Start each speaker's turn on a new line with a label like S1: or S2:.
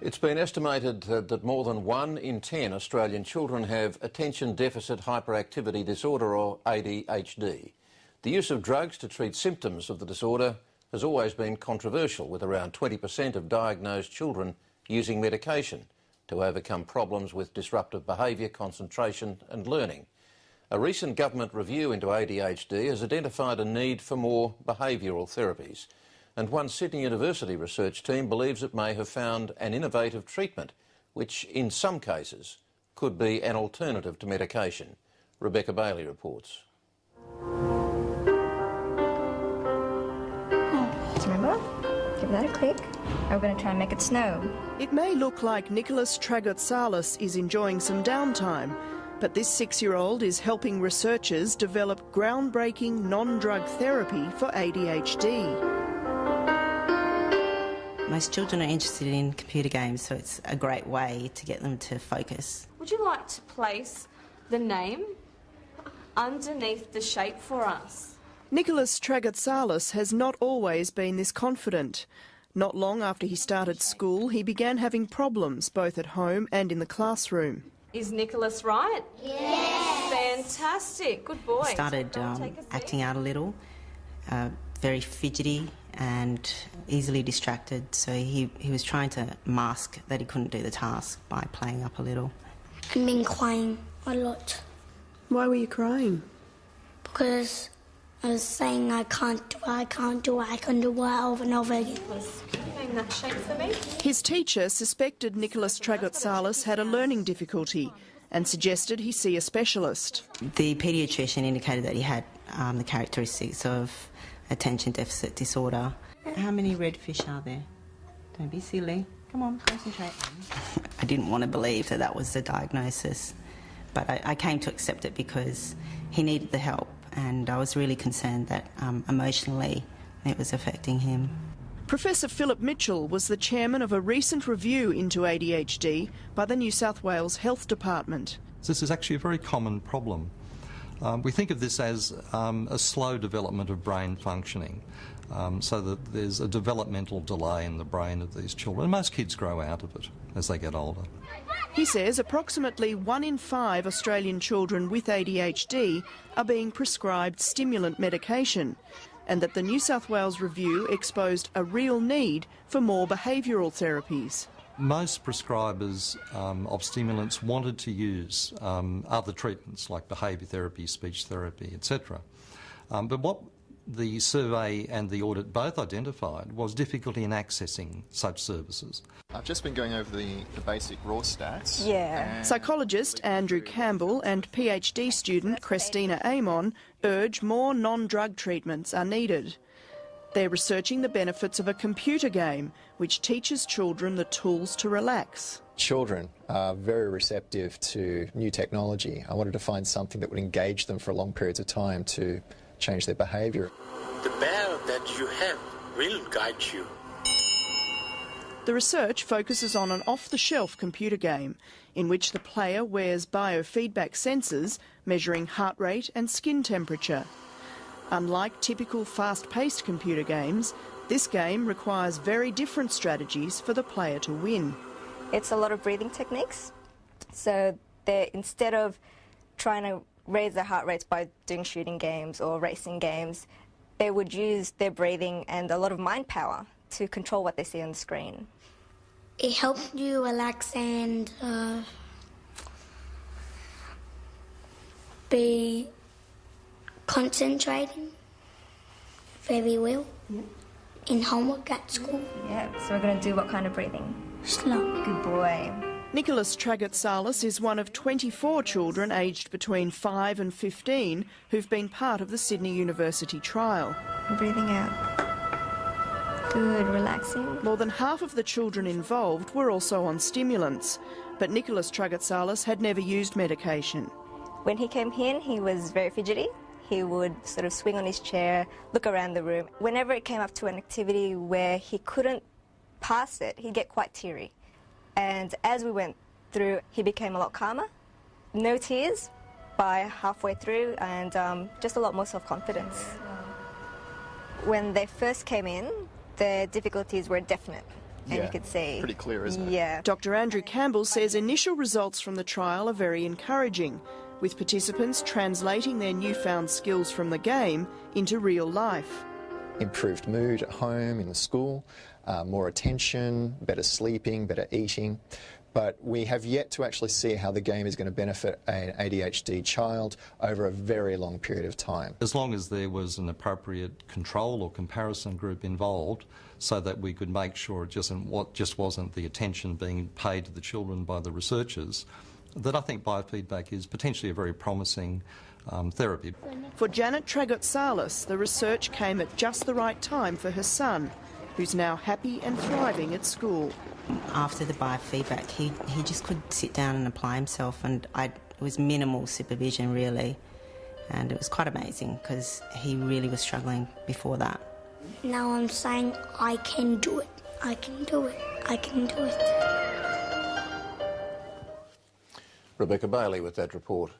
S1: It's been estimated that more than 1 in 10 Australian children have attention deficit hyperactivity disorder, or ADHD. The use of drugs to treat symptoms of the disorder has always been controversial, with around 20% of diagnosed children using medication to overcome problems with disruptive behaviour, concentration and learning. A recent government review into ADHD has identified a need for more behavioural therapies, and one Sydney University research team believes it may have found an innovative treatment which in some cases could be an alternative to medication. Rebecca Bailey reports.
S2: Remember? Give that a click. We're going to try and make it snow.
S3: It may look like Nicholas Tragotsalos is enjoying some downtime, but this 6-year-old is helping researchers develop groundbreaking non-drug therapy for ADHD.
S4: Most children are interested in computer games, so it's a great way to get them to focus.
S5: Would you like to place the name underneath the shape for us?
S3: Nicholas Tragotsalos has not always been this confident. Not long after he started school, he began having problems both at home and in the classroom.
S5: Is Nicholas right? Yes. Fantastic. Good boy.
S4: He started acting out a little, very fidgety and easily distracted, so he was trying to mask that he couldn't do the task by playing up a little.
S6: I've been crying a lot.
S3: Why were you crying?
S6: Because I was saying I can't do it over and over again.
S5: Can you name that shape for me?
S3: His teacher suspected Nicholas Tragotsalos had a learning difficulty and suggested he see a specialist.
S4: The paediatrician indicated that he had the characteristics of attention deficit disorder. How many red fish are there? Don't be silly. Come on, concentrate. I didn't want to believe that that was the diagnosis, but I came to accept it because he needed the help, and I was really concerned that emotionally it was affecting him.
S3: Professor Philip Mitchell was the chairman of a recent review into ADHD by the New South Wales Health Department.
S7: This is actually a very common problem. We think of this as a slow development of brain functioning, so that there's a developmental delay in the brain of these children. Most kids grow out of it as they get older.
S3: He says approximately 1 in 5 Australian children with ADHD are being prescribed stimulant medication, and that the New South Wales review exposed a real need for more behavioural therapies.
S7: Most prescribers of stimulants wanted to use other treatments like behaviour therapy, speech therapy, etc. But what the survey and the audit both identified was difficulty in accessing such services.
S8: I've just been going over the basic raw stats.
S3: Yeah. Psychologist Andrew Campbell and PhD student Krestina Amon urge more non-drug treatments are needed. They're researching the benefits of a computer game which teaches children the tools to relax.
S9: Children are very receptive to new technology. I wanted to find something that would engage them for long periods of time to change their behaviour.
S10: The bear that you have will guide you.
S3: The research focuses on an off-the-shelf computer game in which the player wears biofeedback sensors measuring heart rate and skin temperature. Unlike typical fast-paced computer games, this game requires very different strategies for the player to win.
S2: It's a lot of breathing techniques. So instead of trying to raise their heart rates by doing shooting games or racing games, they would use their breathing and a lot of mind power to control what they see on the screen.
S6: It helps you relax and be concentrating very well in homework at school.
S2: Yeah, so we're going to do what kind of breathing?
S6: Slow.
S2: Good boy.
S3: Nicholas Tragotsalos is one of 24 children aged between 5 and 15 who've been part of the Sydney University trial.
S2: Breathing out. Good, relaxing.
S3: More than half of the children involved were also on stimulants, but Nicholas Tragotsalos had never used medication.
S2: When he came in, he was very fidgety. He would sort of swing on his chair, look around the room. Whenever it came up to an activity where he couldn't pass it, he'd get quite teary. And as we went through, he became a lot calmer. No tears by halfway through, and just a lot more self-confidence. When they first came in, the difficulties were definite. and you could see.
S8: Pretty clear, isn't it?
S2: Yeah.
S3: Dr. Andrew Campbell says initial results from the trial are very encouraging, with participants translating their newfound skills from the game into real life.
S9: Improved mood at home, in the school, more attention, better sleeping, better eating. But we have yet to actually see how the game is going to benefit an ADHD child over a very long period of time.
S7: As long as there was an appropriate control or comparison group involved, so that we could make sure it just wasn't the attention being paid to the children by the researchers, that I think biofeedback is potentially a very promising therapy.
S3: For Janet Tragotsalos, the research came at just the right time for her son, who's now happy and thriving at school.
S4: After the biofeedback, he just could sit down and apply himself, and it was minimal supervision really, and it was quite amazing because he really was struggling before that.
S6: Now I'm saying I can do it, I can do it, I can do it.
S1: Rebecca Bailey with that report.